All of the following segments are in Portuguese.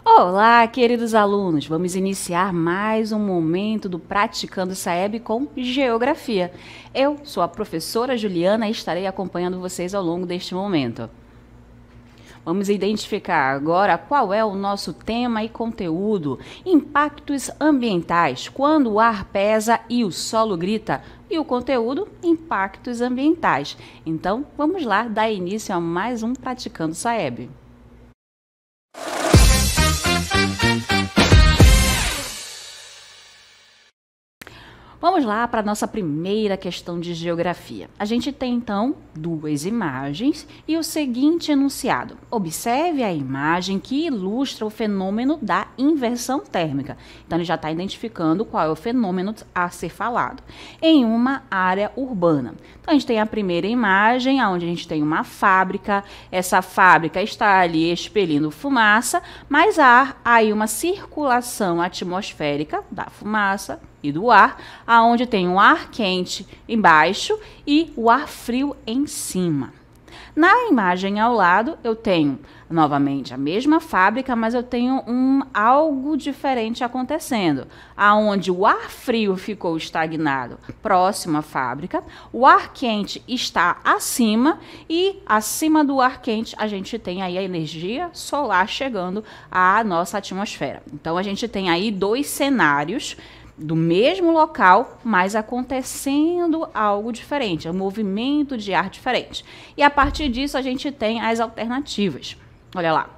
Olá, queridos alunos! Vamos iniciar mais um momento do Praticando Saeb com Geografia. Eu sou a professora Juliana e estarei acompanhando vocês ao longo deste momento. Vamos identificar agora qual é o nosso tema e conteúdo. Impactos ambientais, quando o ar pesa e o solo grita. E o conteúdo, impactos ambientais. Então, vamos lá dar início a mais um Praticando Saeb. Vamos lá para a nossa primeira questão de geografia. A gente tem, então, duas imagens e o seguinte enunciado. Observe a imagem que ilustra o fenômeno da inversão térmica. Então, ele já está identificando qual é o fenômeno a ser falado. Em uma área urbana. Então, a gente tem a primeira imagem, onde a gente tem uma fábrica. Essa fábrica está ali expelindo fumaça, mas há aí uma circulação atmosférica da fumaça e do ar, aonde tem um ar quente embaixo e o ar frio em cima. Na imagem ao lado, eu tenho novamente a mesma fábrica, mas eu tenho algo diferente acontecendo, aonde o ar frio ficou estagnado próximo à fábrica, o ar quente está acima e acima do ar quente a gente tem aí a energia solar chegando à nossa atmosfera. Então a gente tem aí dois cenários do mesmo local, mas acontecendo algo diferente, um movimento de ar diferente. E a partir disso a gente tem as alternativas. Olha lá.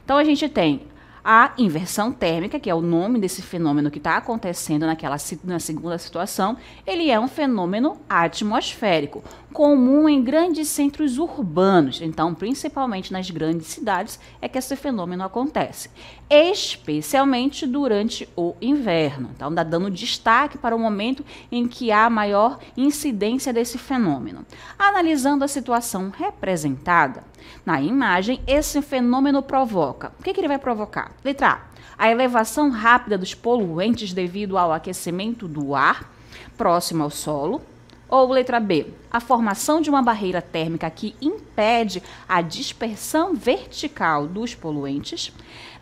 Então a gente tem a inversão térmica, que é o nome desse fenômeno que está acontecendo na segunda situação. Ele é um fenômeno atmosférico, comum em grandes centros urbanos. Então, principalmente nas grandes cidades, é que esse fenômeno acontece, especialmente durante o inverno. Então, dá dando destaque para o momento em que há maior incidência desse fenômeno. Analisando a situação representada na imagem, esse fenômeno provoca. O que ele vai provocar? Letra A elevação rápida dos poluentes devido ao aquecimento do ar próximo ao solo. Ou letra B, a formação de uma barreira térmica que impede a dispersão vertical dos poluentes.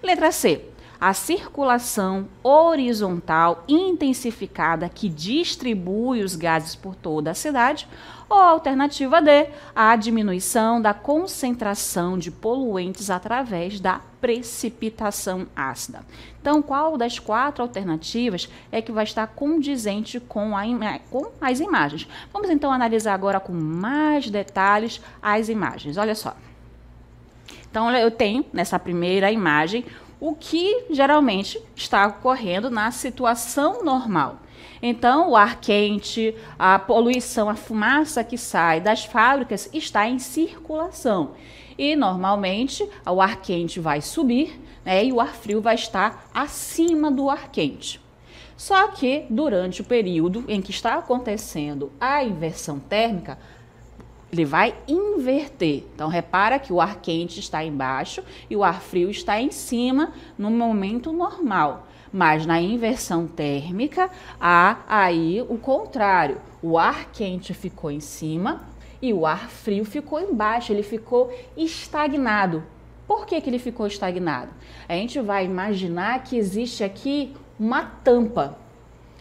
Letra C, a circulação horizontal intensificada que distribui os gases por toda a cidade. Ou a alternativa D, a diminuição da concentração de poluentes através da precipitação ácida. Então, qual das quatro alternativas é que vai estar condizente com as imagens? Vamos então analisar agora com mais detalhes as imagens. Olha só. Então, eu tenho nessa primeira imagem o que geralmente está ocorrendo na situação normal. Então, o ar quente, a poluição, a fumaça que sai das fábricas está em circulação. E, normalmente, o ar quente vai subir, né, e o ar frio vai estar acima do ar quente. Só que, durante o período em que está acontecendo a inversão térmica, ele vai inverter. Então, repara que o ar quente está embaixo e o ar frio está em cima no momento normal. Mas na inversão térmica, há aí o contrário. O ar quente ficou em cima e o ar frio ficou embaixo. Ele ficou estagnado. Por que ele ficou estagnado? A gente vai imaginar que existe aqui uma tampa,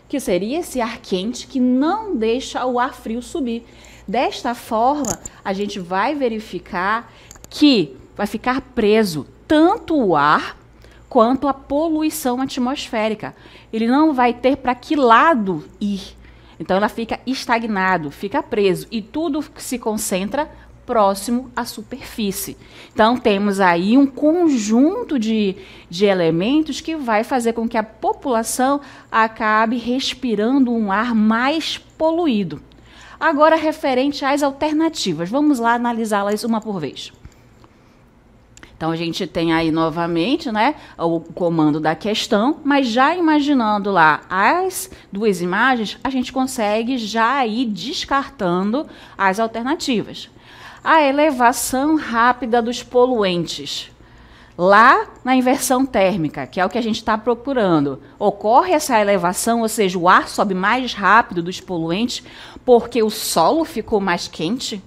que seria esse ar quente que não deixa o ar frio subir. Desta forma, a gente vai verificar que vai ficar preso tanto o ar quanto a poluição atmosférica. Ele não vai ter para que lado ir. Então, ela fica estagnado, fica preso e tudo se concentra próximo à superfície. Então, temos aí um conjunto de elementos que vai fazer com que a população acabe respirando um ar mais poluído. Agora, referente às alternativas, vamos lá analisá-las uma por vez. Então, a gente tem aí novamente, né, o comando da questão, mas já imaginando lá as duas imagens, a gente consegue já ir descartando as alternativas. A elevação rápida dos poluentes. Lá na inversão térmica, que é o que a gente está procurando, ocorre essa elevação, ou seja, o ar sobe mais rápido dos poluentes porque o solo ficou mais quente?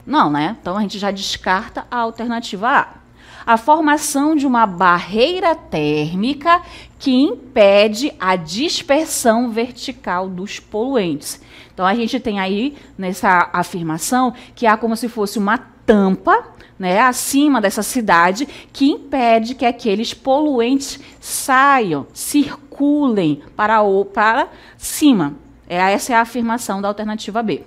Não, né? Então, a gente já descarta a alternativa A. A formação de uma barreira térmica que impede a dispersão vertical dos poluentes. Então, a gente tem aí, nessa afirmação, que há como se fosse uma tampa, né, acima dessa cidade, que impede que aqueles poluentes saiam, circulem para cima. Essa é a afirmação da alternativa B.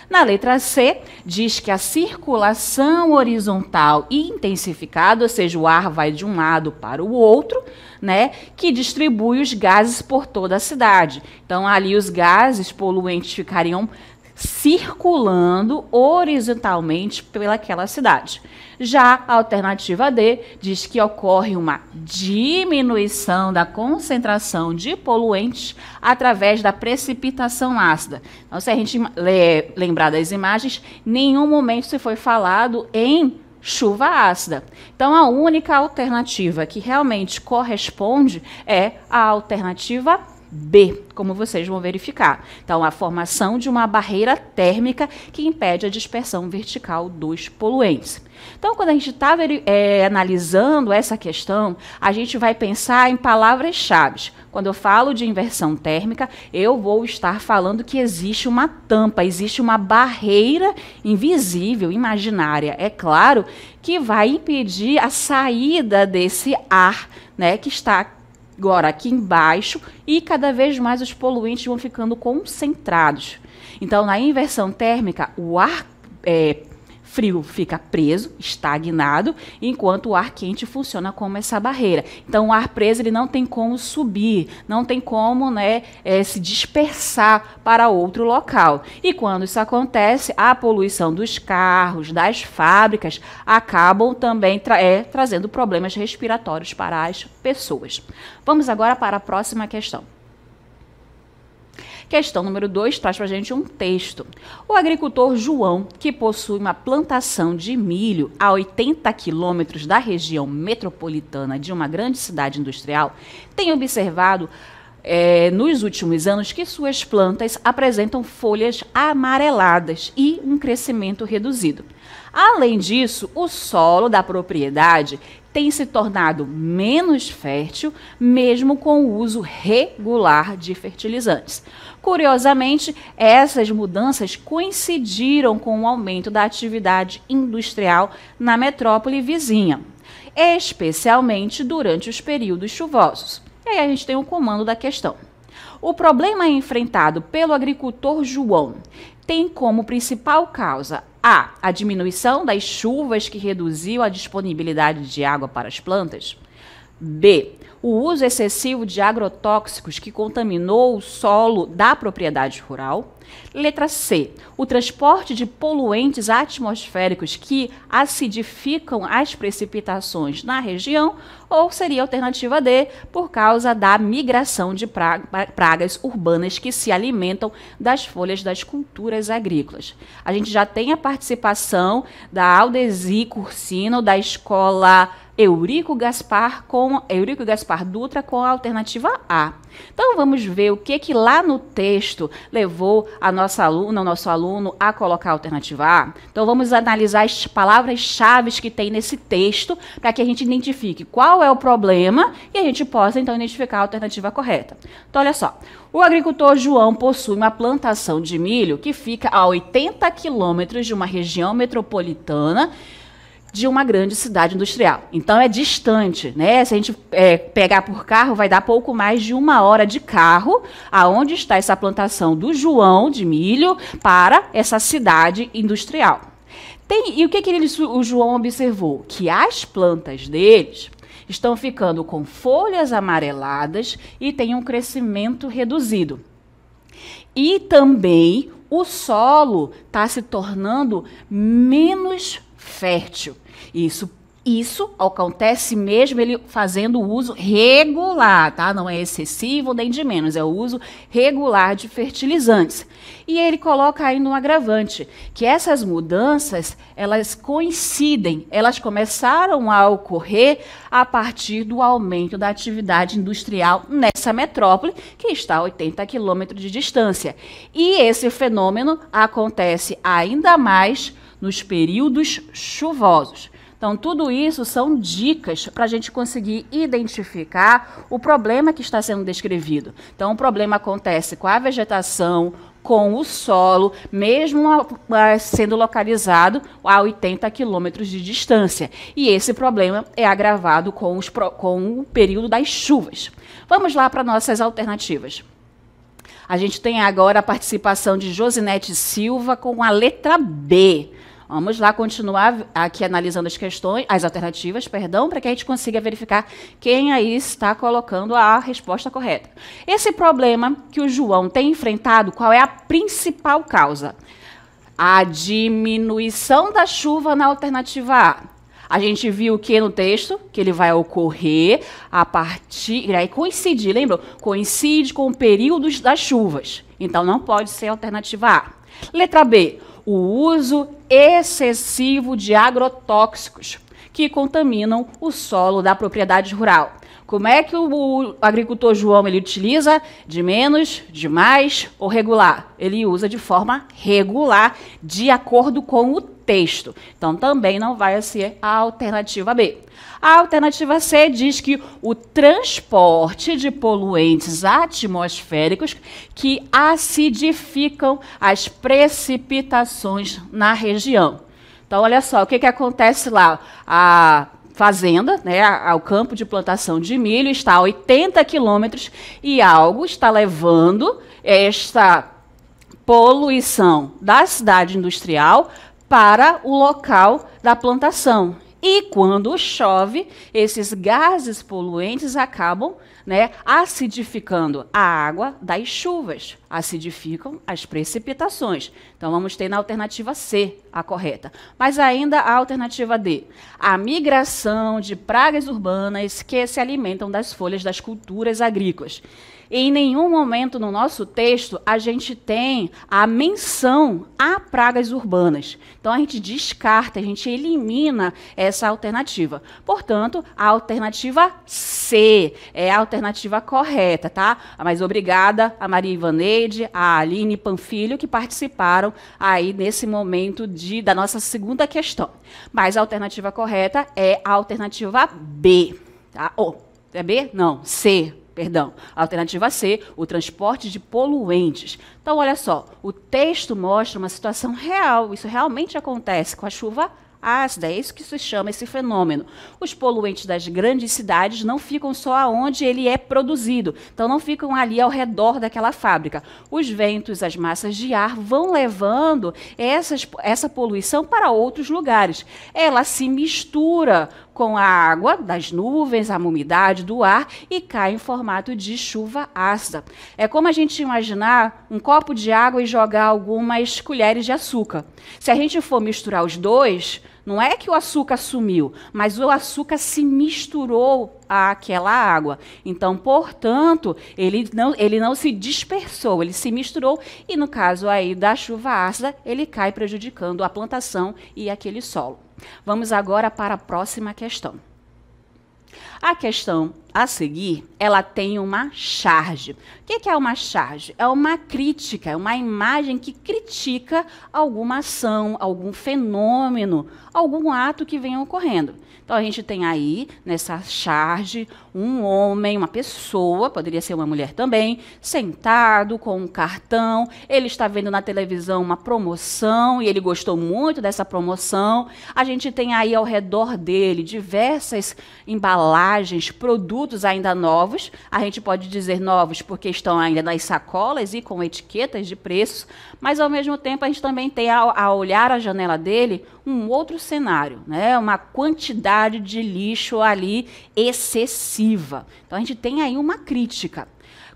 Na letra C, diz que a circulação horizontal e intensificada, ou seja, o ar vai de um lado para o outro, né, que distribui os gases por toda a cidade. Então, ali os gases poluentes ficariam circulando horizontalmente pelaquela cidade. Já a alternativa D diz que ocorre uma diminuição da concentração de poluentes através da precipitação ácida. Então, se a gente lembrar das imagens, em nenhum momento se foi falado em chuva ácida. Então, a única alternativa que realmente corresponde é a alternativa B, como vocês vão verificar. Então, a formação de uma barreira térmica que impede a dispersão vertical dos poluentes. Então, quando a gente está analisando essa questão, a gente vai pensar em palavras-chave. Quando eu falo de inversão térmica, eu vou estar falando que existe uma tampa, existe uma barreira invisível, imaginária. É claro que vai impedir a saída desse ar, né, que está agora aqui embaixo, e cada vez mais os poluentes vão ficando concentrados. Então, na inversão térmica, o ar frio fica preso, estagnado, enquanto o ar quente funciona como essa barreira. Então, o ar preso ele não tem como subir, não tem como, né, se dispersar para outro local. E quando isso acontece, a poluição dos carros, das fábricas, acabam também trazendo problemas respiratórios para as pessoas. Vamos agora para a próxima questão. Questão número 2 traz para a gente um texto. O agricultor João, que possui uma plantação de milho a 80 quilômetros da região metropolitana de uma grande cidade industrial, tem observado nos últimos anos que suas plantas apresentam folhas amareladas e um crescimento reduzido. Além disso, o solo da propriedade tem se tornado menos fértil, mesmo com o uso regular de fertilizantes. Curiosamente, essas mudanças coincidiram com o aumento da atividade industrial na metrópole vizinha, especialmente durante os períodos chuvosos. E aí a gente tem o comando da questão. O problema enfrentado pelo agricultor João tem como principal causa a diminuição das chuvas que reduziu a disponibilidade de água para as plantas. B, o uso excessivo de agrotóxicos que contaminou o solo da propriedade rural. Letra C, o transporte de poluentes atmosféricos que acidificam as precipitações na região. Ou seria a alternativa D, por causa da migração de pragas urbanas que se alimentam das folhas das culturas agrícolas. A gente já tem a participação da Aldesi Cursino, da escola Eurico Gaspar Dutra, com a alternativa A. Então, vamos ver o que lá no texto levou a nossa aluna, o nosso aluno, a colocar a alternativa A. Então, vamos analisar as palavras-chave que tem nesse texto, para que a gente identifique qual é o problema e a gente possa, então, identificar a alternativa correta. Então, olha só. O agricultor João possui uma plantação de milho que fica a 80 quilômetros de uma região metropolitana de uma grande cidade industrial. Então, é distante, né? Se a gente pegar por carro, vai dar pouco mais de 1 hora de carro aonde está essa plantação do João de milho para essa cidade industrial. E o que o João observou? Que as plantas deles estão ficando com folhas amareladas e têm um crescimento reduzido. E também o solo está se tornando menos fértil. Isso acontece mesmo ele fazendo o uso regular, tá? Não é excessivo nem de menos, é o uso regular de fertilizantes. E ele coloca ainda um agravante, que essas mudanças, elas coincidem, elas começaram a ocorrer a partir do aumento da atividade industrial nessa metrópole, que está a 80 quilômetros de distância. E esse fenômeno acontece ainda mais nos períodos chuvosos. Então, tudo isso são dicas para a gente conseguir identificar o problema que está sendo descrevido. Então, o problema acontece com a vegetação, com o solo, mesmo sendo localizado a 80 quilômetros de distância. E esse problema é agravado com o período das chuvas. Vamos lá para nossas alternativas. A gente tem agora a participação de Josinete Silva com a letra B. Vamos lá continuar aqui analisando as alternativas, para que a gente consiga verificar quem aí está colocando a resposta correta. Esse problema que o João tem enfrentado, qual é a principal causa? A diminuição da chuva na alternativa A. A gente viu que no texto, que ele vai ocorrer a partir... Aí coincidir, lembram? Coincide com o período das chuvas. Então, não pode ser a alternativa A. Letra B. O uso excessivo de agrotóxicos que contaminam o solo da propriedade rural. Como é que o agricultor João ele utiliza? De menos, de mais ou regular? Ele usa de forma regular, de acordo com o texto. Então, também não vai ser a alternativa B. A alternativa C diz que o transporte de poluentes atmosféricos que acidificam as precipitações na região. Então, olha só, o que acontece lá? A fazenda, né, o campo de plantação de milho está a 80 quilômetros e algo está levando esta poluição da cidade industrial para o local da plantação. E quando chove, esses gases poluentes acabam, né, acidificando a água das chuvas, acidificam as precipitações. Então, vamos ter na alternativa C a correta. Mas ainda a alternativa D. A migração de pragas urbanas que se alimentam das folhas das culturas agrícolas. Em nenhum momento no nosso texto a gente tem a menção a pragas urbanas. Então, a gente descarta, a gente elimina essa alternativa. Portanto, a alternativa C é a alternativa correta, tá? Mas obrigada a Maria Ivaneide, a Aline Panfilho, que participaram aí nesse momento da nossa segunda questão. Mas a alternativa correta é a alternativa B, tá? É B? Não, C. Perdão, a alternativa C, o transporte de poluentes. Então, olha só, o texto mostra uma situação real, isso realmente acontece com a chuva ácida, é isso que se chama esse fenômeno. Os poluentes das grandes cidades não ficam só onde ele é produzido, então não ficam ali ao redor daquela fábrica. Os ventos, as massas de ar vão levando essa poluição para outros lugares. Ela se mistura com a água das nuvens, a umidade do ar e cai em formato de chuva ácida. É como a gente imaginar um copo de água e jogar algumas colheres de açúcar. Se a gente for misturar os dois, não é que o açúcar sumiu, mas o açúcar se misturou àquela água. Então, portanto, ele não se dispersou, ele se misturou e, no caso aí da chuva ácida, ele cai prejudicando a plantação e aquele solo. Vamos agora para a próxima questão. A questão a seguir, ela tem uma charge. O que é uma charge? É uma crítica, é uma imagem que critica alguma ação, algum fenômeno, algum ato que venha ocorrendo. Então, a gente tem aí, nessa charge, um homem, uma pessoa, poderia ser uma mulher também, sentado com um cartão, ele está vendo na televisão uma promoção e ele gostou muito dessa promoção. A gente tem aí ao redor dele diversas embalagens, produtos ainda novos, a gente pode dizer novos porque estão ainda nas sacolas e com etiquetas de preços, mas ao mesmo tempo a gente também tem, ao olhar a janela dele, um outro cenário, né? Uma quantidade de lixo ali excessiva. Então a gente tem aí uma crítica.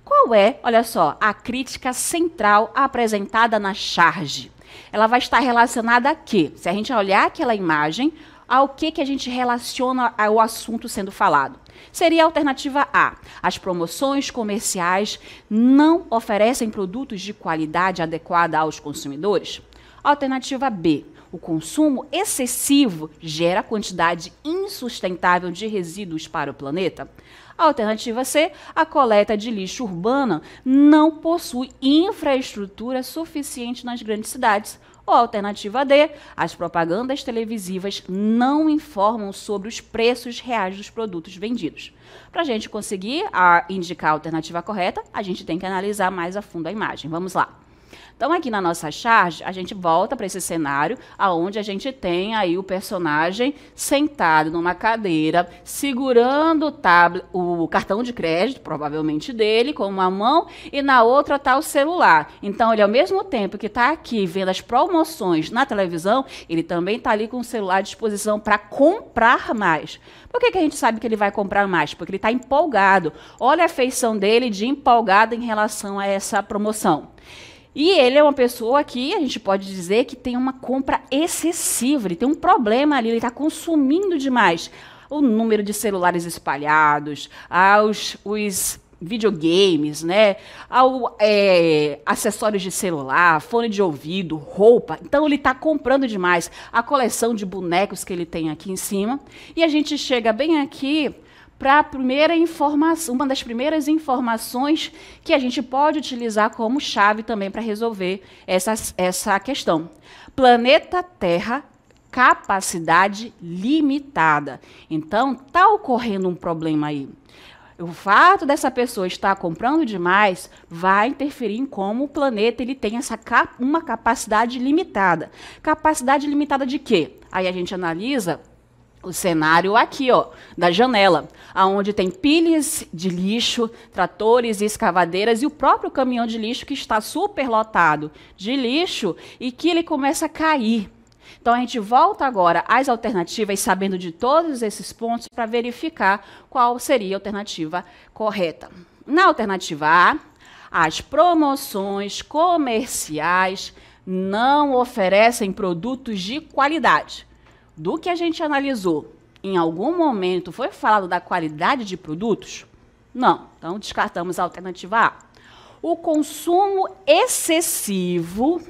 Qual é, olha só, a crítica central apresentada na charge? Ela vai estar relacionada a quê? Se a gente olhar aquela imagem, ao que a gente relaciona ao assunto sendo falado? Seria a alternativa A. As promoções comerciais não oferecem produtos de qualidade adequada aos consumidores? Alternativa B. O consumo excessivo gera quantidade insustentável de resíduos para o planeta? Alternativa C. A coleta de lixo urbana não possui infraestrutura suficiente nas grandes cidades. Ou alternativa D, as propagandas televisivas não informam sobre os preços reais dos produtos vendidos. Para a gente conseguir indicar a alternativa correta, a gente tem que analisar mais a fundo a imagem. Vamos lá. Então, aqui na nossa charge, a gente volta para esse cenário onde a gente tem aí o personagem sentado numa cadeira, segurando o cartão de crédito, provavelmente dele, com uma mão, e na outra está o celular. Então, ele, ao mesmo tempo que está aqui vendo as promoções na televisão, ele também está ali com o celular à disposição para comprar mais. Por que a gente sabe que ele vai comprar mais? Porque ele está empolgado. Olha a feição dele de empolgado em relação a essa promoção. E ele é uma pessoa que a gente pode dizer que tem uma compra excessiva, ele tem um problema ali, ele está consumindo demais. O número de celulares espalhados, os videogames, né? Acessórios de celular, fone de ouvido, roupa. Então, ele está comprando demais. A coleção de bonecos que ele tem aqui em cima. E a gente chega bem aqui para a primeira informação, uma das primeiras informações que a gente pode utilizar como chave também para resolver essa questão. Planeta Terra, capacidade limitada. Então, está ocorrendo um problema aí. O fato dessa pessoa estar comprando demais vai interferir em como o planeta ele tem uma capacidade limitada. Capacidade limitada de quê? Aí a gente analisa o cenário aqui, ó, da janela, onde tem pilhas de lixo, tratores e escavadeiras e o próprio caminhão de lixo que está superlotado de lixo e que ele começa a cair. Então, a gente volta agora às alternativas, sabendo de todos esses pontos, para verificar qual seria a alternativa correta. Na alternativa A, as promoções comerciais não oferecem produtos de qualidade. Do que a gente analisou, em algum momento foi falado da qualidade de produtos? Não. Então, descartamos a alternativa A. O consumo excessivo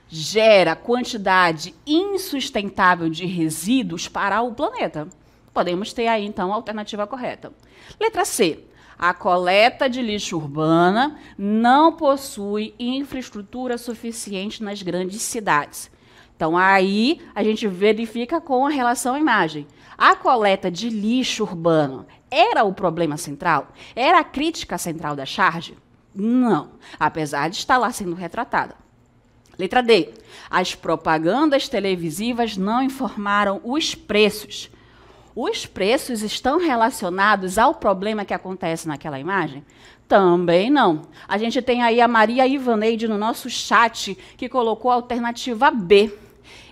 gera quantidade insustentável de resíduos para o planeta. Podemos ter aí, então, a alternativa correta. Letra C. A coleta de lixo urbana não possui infraestrutura suficiente nas grandes cidades. Então, aí a gente verifica com a relação à imagem. A coleta de lixo urbano era o problema central? Era a crítica central da charge? Não, apesar de estar lá sendo retratada. Letra D. As propagandas televisivas não informaram os preços. Os preços estão relacionados ao problema que acontece naquela imagem? Também não. A gente tem aí a Maria Ivaneide no nosso chat que colocou a alternativa B.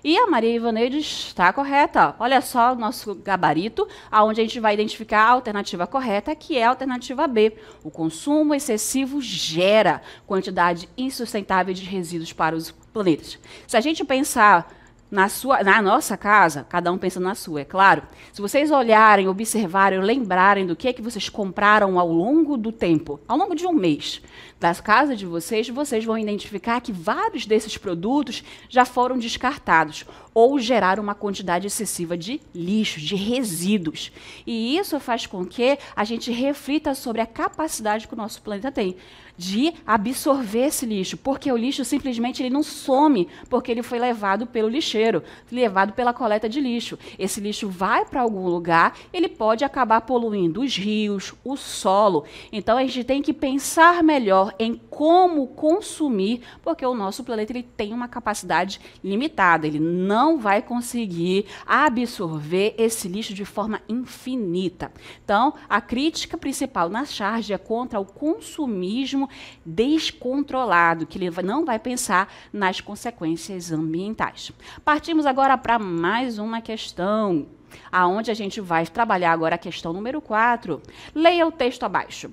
E a Maria Ivaneide está correta. Olha só o nosso gabarito, onde a gente vai identificar a alternativa correta, que é a alternativa B. O consumo excessivo gera quantidade insustentável de resíduos para os planetas. Se a gente pensar na nossa casa, cada um pensa na sua, é claro. Se vocês olharem, observarem, lembrarem do que é que vocês compraram ao longo do tempo, ao longo de um mês, das casas de vocês, vocês vão identificar que vários desses produtos já foram descartados ou geraram uma quantidade excessiva de lixo, de resíduos. E isso faz com que a gente reflita sobre a capacidade que o nosso planeta tem de absorver esse lixo, porque o lixo simplesmente ele não some porque ele foi levado pelo lixeiro, levado pela coleta de lixo. Esse lixo vai para algum lugar, ele pode acabar poluindo os rios, o solo. Então a gente tem que pensar melhor em como consumir, porque o nosso planeta ele tem uma capacidade limitada, ele não vai conseguir absorver esse lixo de forma infinita. Então, a crítica principal na charge é contra o consumismo descontrolado, que ele não vai pensar nas consequências ambientais. Partimos agora para mais uma questão, aonde a gente vai trabalhar agora a questão número 4. Leia o texto abaixo.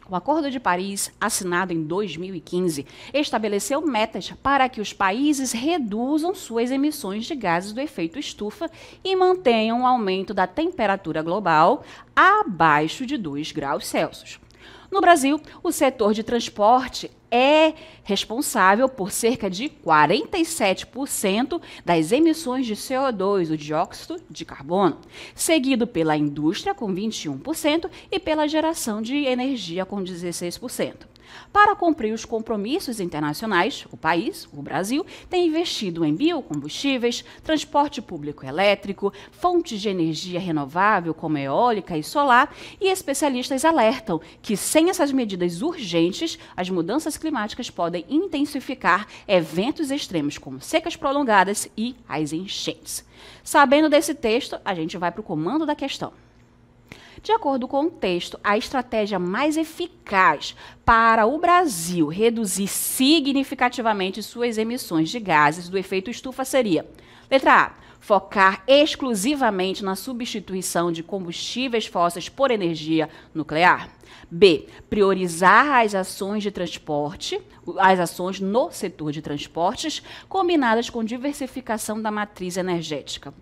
O Acordo de Paris, assinado em 2015, estabeleceu metas para que os países reduzam suas emissões de gases do efeito estufa e mantenham o aumento da temperatura global abaixo de 2 graus Celsius. No Brasil, o setor de transporte é responsável por cerca de 47% das emissões de CO2, o dióxido de carbono, seguido pela indústria com 21% e pela geração de energia com 16%. Para cumprir os compromissos internacionais, o país, o Brasil, tem investido em biocombustíveis, transporte público elétrico, fontes de energia renovável como eólica e solar, e especialistas alertam que, sem essas medidas urgentes, as mudanças climáticas podem intensificar eventos extremos como secas prolongadas e as enchentes. Sabendo desse texto, a gente vai para o comando da questão. De acordo com o texto, a estratégia mais eficaz para o Brasil reduzir significativamente suas emissões de gases do efeito estufa seria: letra A, focar exclusivamente na substituição de combustíveis fósseis por energia nuclear. B, priorizar as ações de transporte, as ações no setor de transportes, combinadas com diversificação da matriz energética.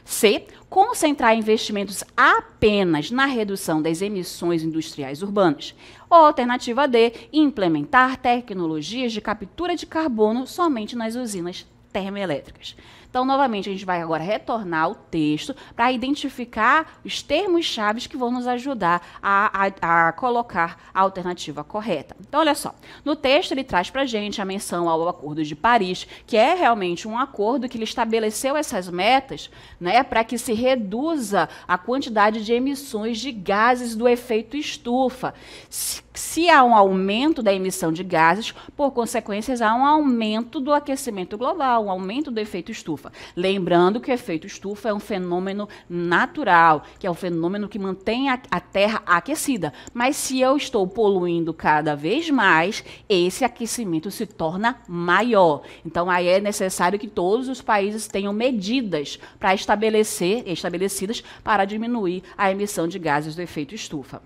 C, concentrar investimentos apenas na redução das emissões industriais urbanas. Ou alternativa D, implementar tecnologias de captura de carbono somente nas usinas termoelétricas. Então, novamente, a gente vai agora retornar ao texto para identificar os termos-chave que vão nos ajudar a colocar a alternativa correta. Então, olha só, no texto ele traz para a gente a menção ao Acordo de Paris, que é realmente um acordo que ele estabeleceu essas metas, né, para que se reduza a quantidade de emissões de gases do efeito estufa. Se há um aumento da emissão de gases, por consequências, há um aumento do aquecimento global, um aumento do efeito estufa. Lembrando que o efeito estufa é um fenômeno natural, que é um fenômeno que mantém a Terra aquecida. Mas se eu estou poluindo cada vez mais, esse aquecimento se torna maior. Então, aí é necessário que todos os países tenham medidas para estabelecidas para diminuir a emissão de gases do efeito estufa.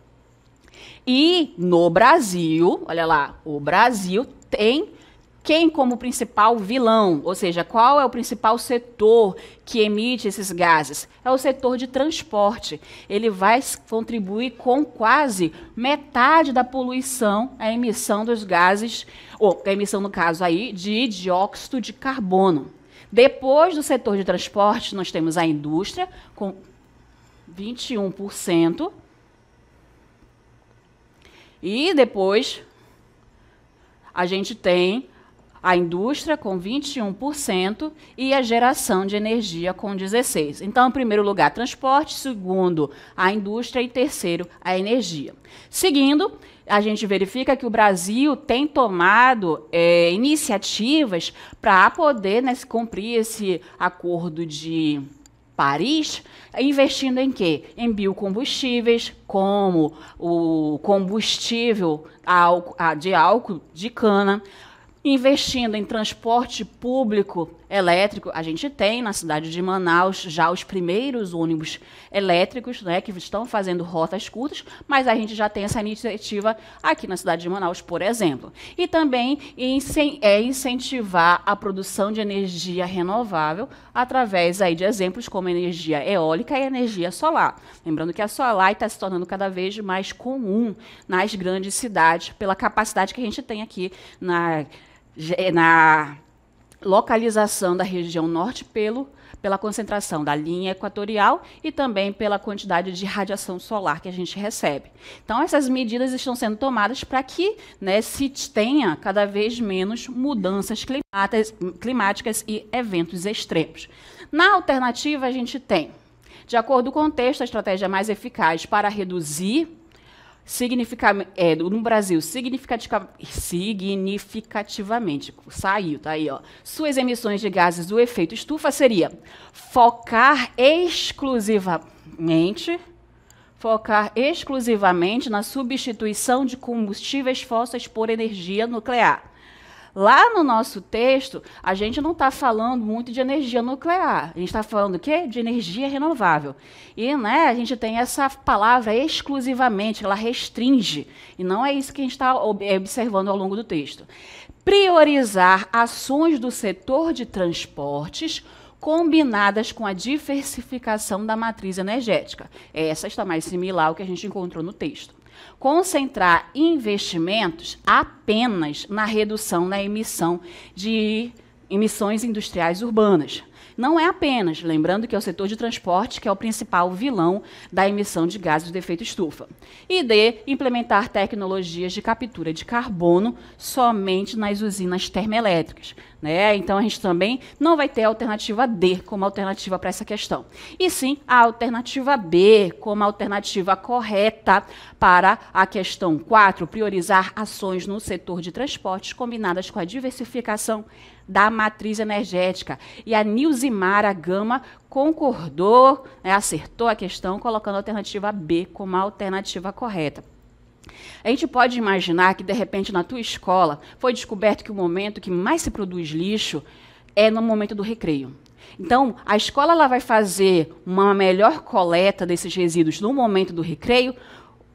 E no Brasil, olha lá, o Brasil tem quem como principal vilão? Ou seja, qual é o principal setor que emite esses gases? É o setor de transporte. Ele vai contribuir com quase metade da poluição, a emissão dos gases, ou a emissão, no caso aí, de dióxido de carbono. Depois do setor de transporte, nós temos a indústria, com 21%. E depois a gente tem a indústria com 21% e a geração de energia com 16%. Então, em primeiro lugar, transporte, segundo, a indústria e terceiro, a energia. Seguindo, a gente verifica que o Brasil tem tomado iniciativas para poder, né, cumprir esse acordo de Paris, investindo em quê? Em biocombustíveis, como o combustível de álcool de cana, investindo em transporte público elétrico. A gente tem na cidade de Manaus já os primeiros ônibus elétricos, né, que estão fazendo rotas curtas, mas a gente já tem essa iniciativa aqui na cidade de Manaus, por exemplo. E também incentivar a produção de energia renovável através aí de exemplos como energia eólica e energia solar. Lembrando que a solar está se tornando cada vez mais comum nas grandes cidades, pela capacidade que a gente tem aqui na localização da região norte pela concentração da linha equatorial e também pela quantidade de radiação solar que a gente recebe. Então, essas medidas estão sendo tomadas para que, né, se tenha cada vez menos mudanças climáticas e eventos extremos. Na alternativa, a gente tem, de acordo com o texto, a estratégia mais eficaz para reduzir no Brasil, significativamente, saiu, tá aí, ó, suas emissões de gases do efeito estufa seria focar exclusivamente na substituição de combustíveis fósseis por energia nuclear. Lá no nosso texto, a gente não está falando muito de energia nuclear. A gente está falando o quê? De energia renovável. E, né, a gente tem essa palavra exclusivamente, ela restringe. E não é isso que a gente está observando ao longo do texto. Priorizar ações do setor de transportes combinadas com a diversificação da matriz energética. Essa está mais similar ao que a gente encontrou no texto. Concentrar investimentos apenas na redução da emissão de emissões industriais urbanas. não é apenas, lembrando que é o setor de transporte que é o principal vilão da emissão de gases do efeito estufa. E D, implementar tecnologias de captura de carbono somente nas usinas termoelétricas. Então, a gente também não vai ter a alternativa D como alternativa para essa questão. E sim, a alternativa B como alternativa correta para a questão 4, priorizar ações no setor de transportes combinadas com a diversificação da matriz energética. E a Nilzimara Gama concordou, acertou a questão, colocando a alternativa B como a alternativa correta. A gente pode imaginar que, de repente, na tua escola, foi descoberto que o momento que mais se produz lixo é no momento do recreio. Então, a escola ela vai fazer uma melhor coleta desses resíduos no momento do recreio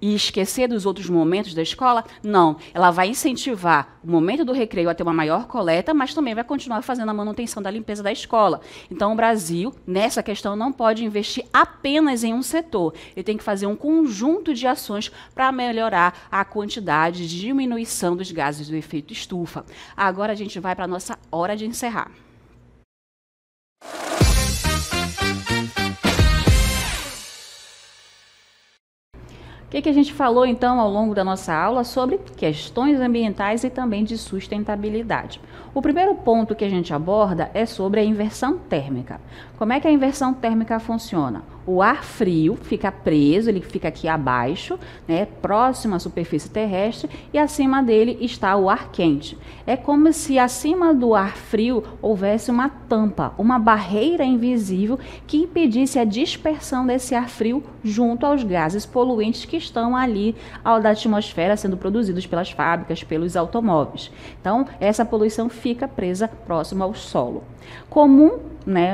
e esquecer dos outros momentos da escola? Não, ela vai incentivar o momento do recreio a ter uma maior coleta, mas também vai continuar fazendo a manutenção da limpeza da escola. Então, o Brasil, nessa questão, não pode investir apenas em um setor. Ele tem que fazer um conjunto de ações para melhorar a quantidade de diminuição dos gases do efeito estufa. Agora a gente vai para a nossa hora de encerrar. O que a gente falou, então, ao longo da nossa aula sobre questões ambientais e também de sustentabilidade? O primeiro ponto que a gente aborda é sobre a inversão térmica. Como é que a inversão térmica funciona? O ar frio fica preso, ele fica aqui abaixo, próximo à superfície terrestre, e acima dele está o ar quente. É como se acima do ar frio houvesse uma tampa, uma barreira invisível que impedisse a dispersão desse ar frio junto aos gases poluentes que estão ali da atmosfera sendo produzidos pelas fábricas, pelos automóveis. Então, essa poluição fica presa próximo ao solo. Comum,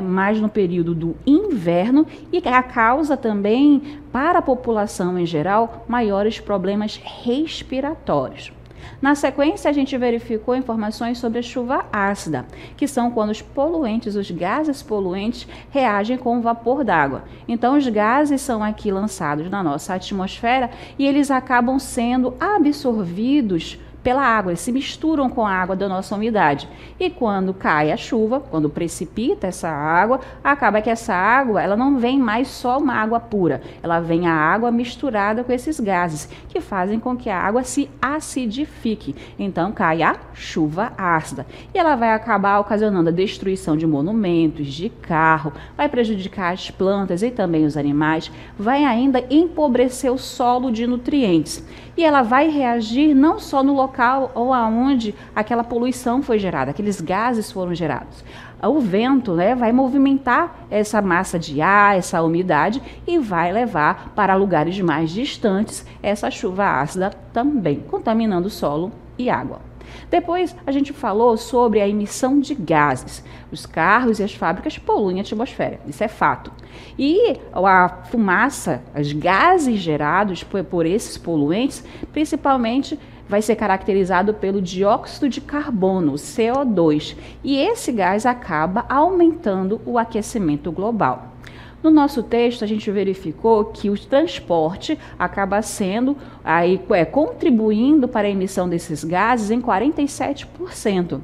mais no período do inverno, e a causa também, para a população em geral, maiores problemas respiratórios. Na sequência, a gente verificou informações sobre a chuva ácida, que são quando os poluentes, os gases poluentes, reagem com o vapor d'água. Então, os gases são aqui lançados na nossa atmosfera e eles acabam sendo absorvidos pela água, eles se misturam com a água da nossa umidade. E quando cai a chuva, quando precipita essa água, acaba que essa água ela não vem mais só uma água pura, ela vem a água misturada com esses gases, que fazem com que a água se acidifique. Então cai a chuva ácida. E ela vai acabar ocasionando a destruição de monumentos, de carro, vai prejudicar as plantas e também os animais, vai ainda empobrecer o solo de nutrientes. E ela vai reagir não só no local ou aonde aquela poluição foi gerada, aqueles gases foram gerados. O vento vai movimentar essa massa de ar, essa umidade, e vai levar para lugares mais distantes essa chuva ácida também, contaminando o solo e água. Depois, a gente falou sobre a emissão de gases. Os carros e as fábricas poluem a atmosfera, isso é fato. E a fumaça, os gases gerados por esses poluentes, principalmente vai ser caracterizado pelo dióxido de carbono, CO2. E esse gás acaba aumentando o aquecimento global. No nosso texto, a gente verificou que o transporte acaba sendo, contribuindo para a emissão desses gases em 47%.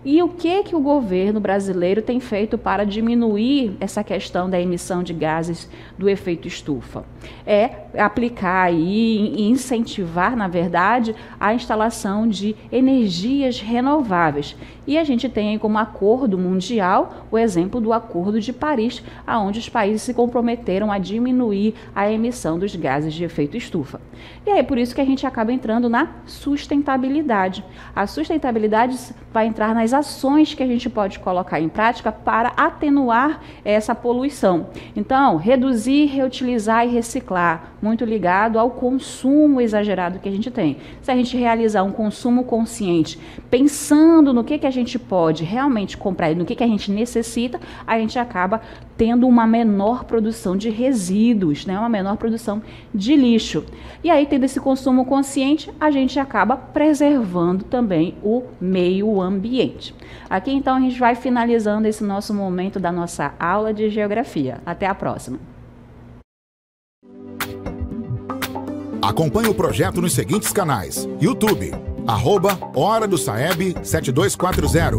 E o que o governo brasileiro tem feito para diminuir essa questão da emissão de gases do efeito estufa? É aplicar e incentivar, na verdade, a instalação de energias renováveis. E a gente tem como acordo mundial o exemplo do Acordo de Paris, onde os países se comprometeram a diminuir a emissão dos gases de efeito estufa. E é por isso que a gente acaba entrando na sustentabilidade. A sustentabilidade vai entrar nas ações que a gente pode colocar em prática para atenuar essa poluição. Então, reduzir, reutilizar e reciclar, muito ligado ao consumo exagerado que a gente tem. Se a gente realizar um consumo consciente, pensando no que a gente pode realmente comprar e no que a gente necessita, a gente acaba tendo uma menor produção de resíduos, uma menor produção de lixo. E aí, tendo esse consumo consciente, a gente acaba preservando também o meio ambiente. Aqui, então, a gente vai finalizando esse nosso momento da nossa aula de geografia. Até a próxima. Acompanhe o projeto nos seguintes canais: YouTube, @Hora do Saeb 7240.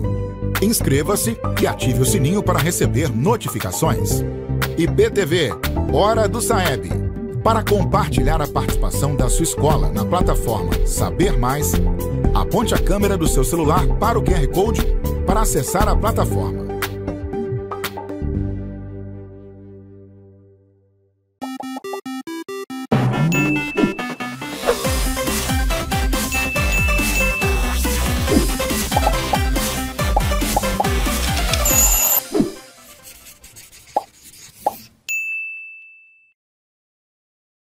Inscreva-se e ative o sininho para receber notificações. IPTV, Hora do Saeb. Para compartilhar a participação da sua escola na plataforma Saber Mais, aponte a câmera do seu celular para o QR Code para acessar a plataforma.